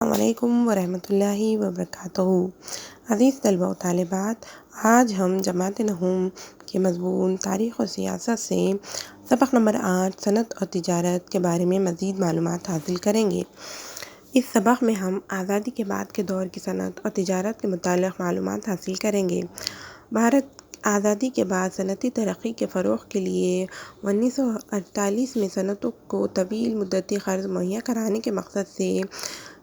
السلام علیکم ورحمۃ اللہ وبرکاتہ۔ عزیز طلبہ و طالبات، آج ہم جماعت نہوم کے مضمون تاریخ و سیاست سے سبق نمبر 8 صنعت اور تجارت کے بارے میں مزید معلومات حاصل کریں گے۔ اس سبق میں ہم آزادی کے بعد کے دور کی صنعت اور تجارت کے متعلق معلومات حاصل کریں گے۔ بھارت آزادی کے بعد صنعتی ترقی کے فروغ کے لیے 1948 میں صنعتوں کو طویل مدتی قرض مہیا کرانے کے مقصد سے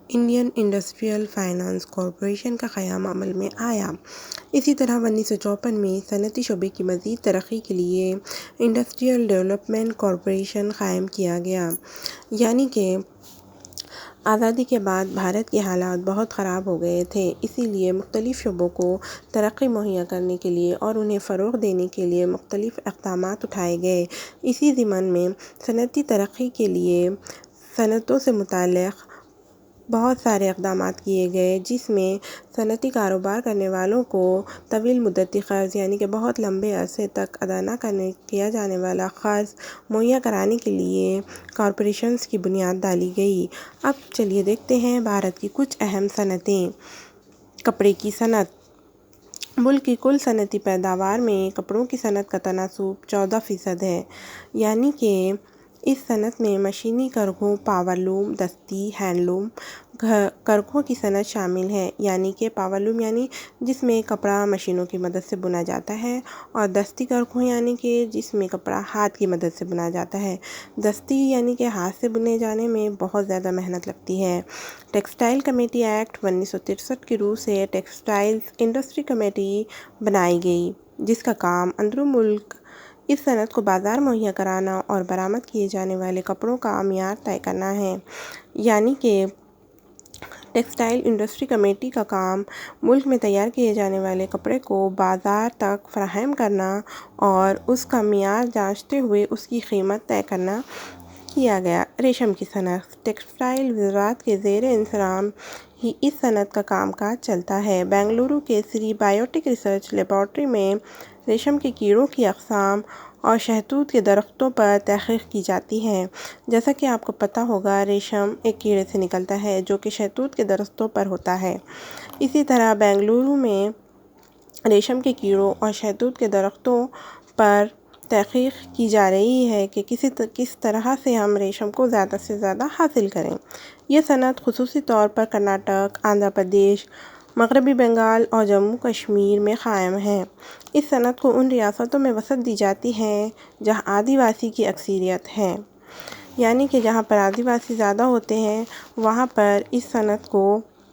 انڈین انڈسٹریل فائنانس کارپوریشن کا قیام عمل میں آیا۔ اسی طرح 1954 میں صنعتی شعبے کی مزید ترقی کے لیے انڈسٹریل ڈیولپمنٹ کارپوریشن قائم کیا گیا۔ یعنی کہ آزادی کے بعد بھارت کے حالات بہت خراب ہو گئے تھے، اسی لیے مختلف شعبوں کو ترقی مہیا کرنے کے لیے اور انہیں فروغ دینے کے لیے مختلف اقدامات اٹھائے گئے۔ اسی ضمن میں صنعتی ترقی کے لیے صنعتوں سے متعلق بہت سارے اقدامات کیے گئے، جس میں صنعتی کاروبار کرنے والوں کو طویل مدتی قرض یعنی کہ بہت لمبے عرصے تک ادا نہ کیا جانے والا قرض مہیا کرانے کے لیے کارپوریشنز کی بنیاد ڈالی گئی۔ اب چلیے دیکھتے ہیں بھارت کی کچھ اہم صنعتیں۔ کپڑے کی صنعت۔ ملک کی کل صنعتی پیداوار میں کپڑوں کی صنعت کا تناسب 14% ہے۔ یعنی کہ اس صنعت میں مشینی کرگھوں، پاورلوم، دستی، ہینڈلوم کرگھوں کی صنعت شامل ہے۔ یعنی کہ پاورلوم یعنی جس میں کپڑا مشینوں کی مدد سے بنا جاتا ہے، اور دستی کرگھوں یعنی کہ جس میں کپڑا ہاتھ کی مدد سے بنا جاتا ہے۔ دستی یعنی کہ ہاتھ سے بنے جانے میں بہت زیادہ محنت لگتی ہے۔ ٹیکسٹائل کمیٹی ایکٹ 1963 کی روح سے ٹیکسٹائل انڈسٹری کمیٹی بنائی گئی، جس کا کام اندرون ملک اس صنعت کو بازار مہیا کرانا اور برآمد کیے جانے والے کپڑوں کا معیار طے کرنا ہے۔ یعنی کہ ٹیکسٹائل انڈسٹری کمیٹی کا کام ملک میں تیار کیے جانے والے کپڑے کو بازار تک فراہم کرنا اور اس کا معیار جانچتے ہوئے اس کی قیمت طے کرنا کیا گیا۔ ریشم کی صنعت۔ ٹیکسٹائل وزارت کے زیر انتظام ہی اس صنعت کا کام کاج چلتا ہے۔ بنگلورو کے سری بایوٹیک ریسرچ لیبارٹری میں ریشم کے کیڑوں کی اقسام اور شہتوت کے درختوں پر تحقیق کی جاتی ہے۔ جیسا کہ آپ کو پتہ ہوگا، ریشم ایک کیڑے سے نکلتا ہے جو کہ شہتوت کے درختوں پر ہوتا ہے۔ اسی طرح بنگلورو میں ریشم کے کیڑوں اور شہتوت کے درختوں پر تحقیق کی جا رہی ہے کہ کس طرح سے ہم ریشم کو زیادہ سے زیادہ حاصل کریں۔ یہ صنعت خصوصی طور پر کرناٹک، آندھرا پردیش، مغربی بنگال اور جموں کشمیر میں قائم ہے۔ اس صنعت کو ان ریاستوں میں وسعت دی جاتی ہے جہاں آدیواسی کی اکثریت ہے۔ یعنی کہ جہاں پر آدیواسی زیادہ ہوتے ہیں، وہاں پر اس صنعت کو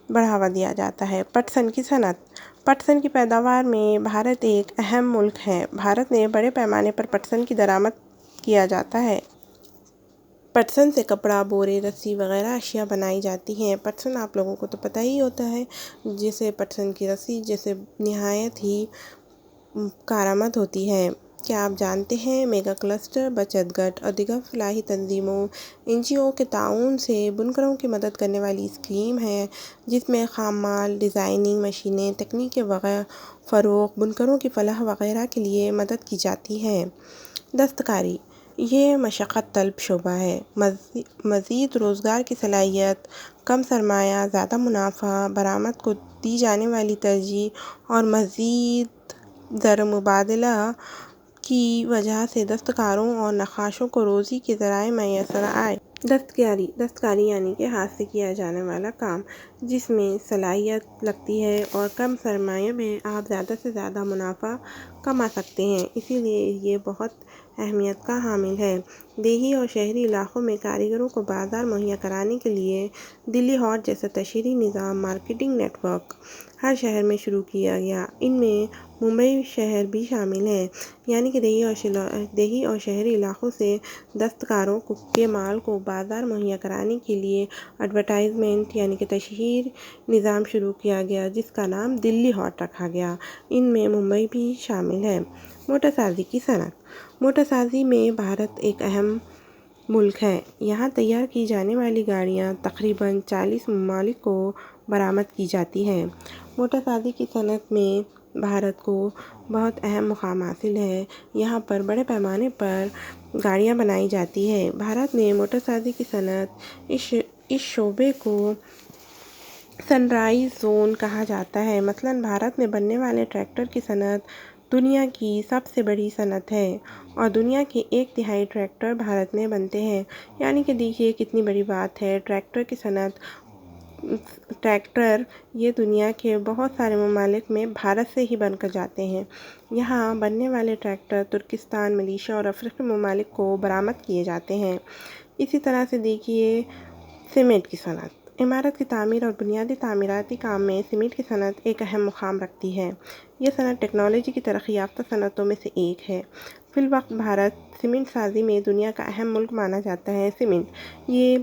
بڑھاوا دیا جاتا ہے۔ پٹسن کی صنعت۔ پٹسن کی پیداوار میں بھارت ایک اہم ملک ہے۔ بھارت میں بڑے پیمانے پر پٹسن کی درآمد کیا جاتا ہے۔ پٹسن سے کپڑا، بورے، رسی وغیرہ اشیاء بنائی جاتی ہیں۔ پٹسن آپ لوگوں کو تو پتہ ہی ہوتا ہے، جیسے پٹسن کی رسی جیسے نہایت ہی کارآمد ہوتی ہے۔ کیا آپ جانتے ہیں میگا کلسٹر بچت گٹ اور دیگر فلاحی تنظیموں NGO کے تعاون سے بنکروں کی مدد کرنے والی اسکیم ہے، جس میں خام مال، ڈیزائننگ، مشینیں، تکنیک کے فروغ، بنکروں کی فلاح وغیرہ کے لیے مدد کی جاتی ہے۔ دستکاری۔ یہ مشقت طلب شعبہ ہے۔ مزید روزگار کی صلاحیت، کم سرمایہ، زیادہ منافع، برآمد کو دی جانے والی ترجیح اور مزید زر مبادلہ کی وجہ سے دستکاروں اور نقاشوں کو روزی کے ذرائع میسر آئے۔ دستکاری۔ دستکاری یعنی کہ ہاتھ سے کیا جانے والا کام، جس میں صلاحیت لگتی ہے اور کم سرمایہ میں آپ زیادہ سے زیادہ منافع کما سکتے ہیں، اسی لیے یہ بہت اہمیت کا حامل ہے۔ دیہی اور شہری علاقوں میں کاریگروں کو بازار مہیا کرانے کے لیے دلی ہاٹ جیسا تشہیری نظام مارکیٹنگ نیٹ ورک ہر شہر میں شروع کیا گیا۔ ان میں ممبئی شہر بھی شامل ہے۔ یعنی کہ دیہی اور شہری علاقوں سے دستکاروں کے مال کو بازار مہیا کرانے کے لیے ایڈورٹائزمنٹ یعنی کہ تشہیر نظام شروع کیا گیا، جس کا نام دلی ہاٹ رکھا گیا۔ ان میں ممبئی بھی شامل ہے۔ موٹر سازی کی صنعت۔ موٹر سازی میں بھارت ایک اہم ملک ہے۔ یہاں تیار کی جانے والی گاڑیاں تقریباً 40 ممالک کو برآمد کی جاتی ہیں۔ موٹر سازی کی صنعت میں بھارت کو بہت اہم مقام حاصل ہے۔ یہاں پر بڑے پیمانے پر گاڑیاں بنائی جاتی ہیں۔ بھارت میں موٹر سازی کی صنعت اس شعبے کو سن رائز زون کہا جاتا ہے۔ مثلاً بھارت میں بننے والے ٹریکٹر کی صنعت دنیا کی سب سے بڑی صنعت ہے اور دنیا کے 1/3 ٹریکٹر بھارت میں بنتے ہیں۔ یعنی کہ دیکھیے کتنی بڑی بات ہے، ٹریکٹر کی صنعت۔ ٹریکٹر یہ دنیا کے بہت سارے ممالک میں بھارت سے ہی بن کر جاتے ہیں۔ یہاں بننے والے ٹریکٹر ترکستان، ملیشیا اور افریقی ممالک کو برآمد کیے جاتے ہیں۔ اسی طرح سے دیکھیے سیمنٹ کی صنعت۔ عمارت کی تعمیر اور بنیادی تعمیراتی کام میں سیمنٹ کی صنعت ایک اہم مقام رکھتی ہے۔ یہ صنعت ٹیکنالوجی کی ترقی یافتہ صنعتوں میں سے ایک ہے۔ فی الوقت بھارت سیمنٹ سازی میں دنیا کا اہم ملک مانا جاتا ہے۔ سیمنٹ یہ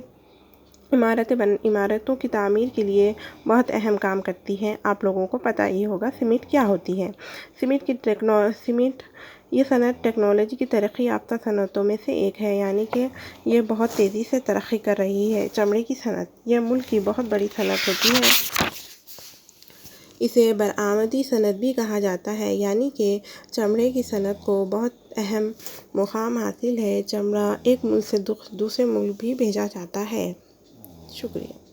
عمارتوں کی تعمیر کے لیے بہت اہم کام کرتی ہے۔ آپ لوگوں کو پتہ ہی ہوگا سیمنٹ کیا ہوتی ہے۔ سیمنٹ یہ صنعت ٹیکنالوجی کی ترقی یافتہ صنعتوں میں سے ایک ہے، یعنی کہ یہ بہت تیزی سے ترقی کر رہی ہے۔ چمڑے کی صنعت یہ ملک کی بہت بڑی صنعت ہوتی ہے۔ اسے برآمدی صنعت بھی کہا جاتا ہے، یعنی کہ چمڑے کی صنعت کو بہت اہم مقام حاصل ہے۔ چمڑا ایک ملک سے دوسرے ملک بھی بھیجا جاتا ہے۔ شکریہ۔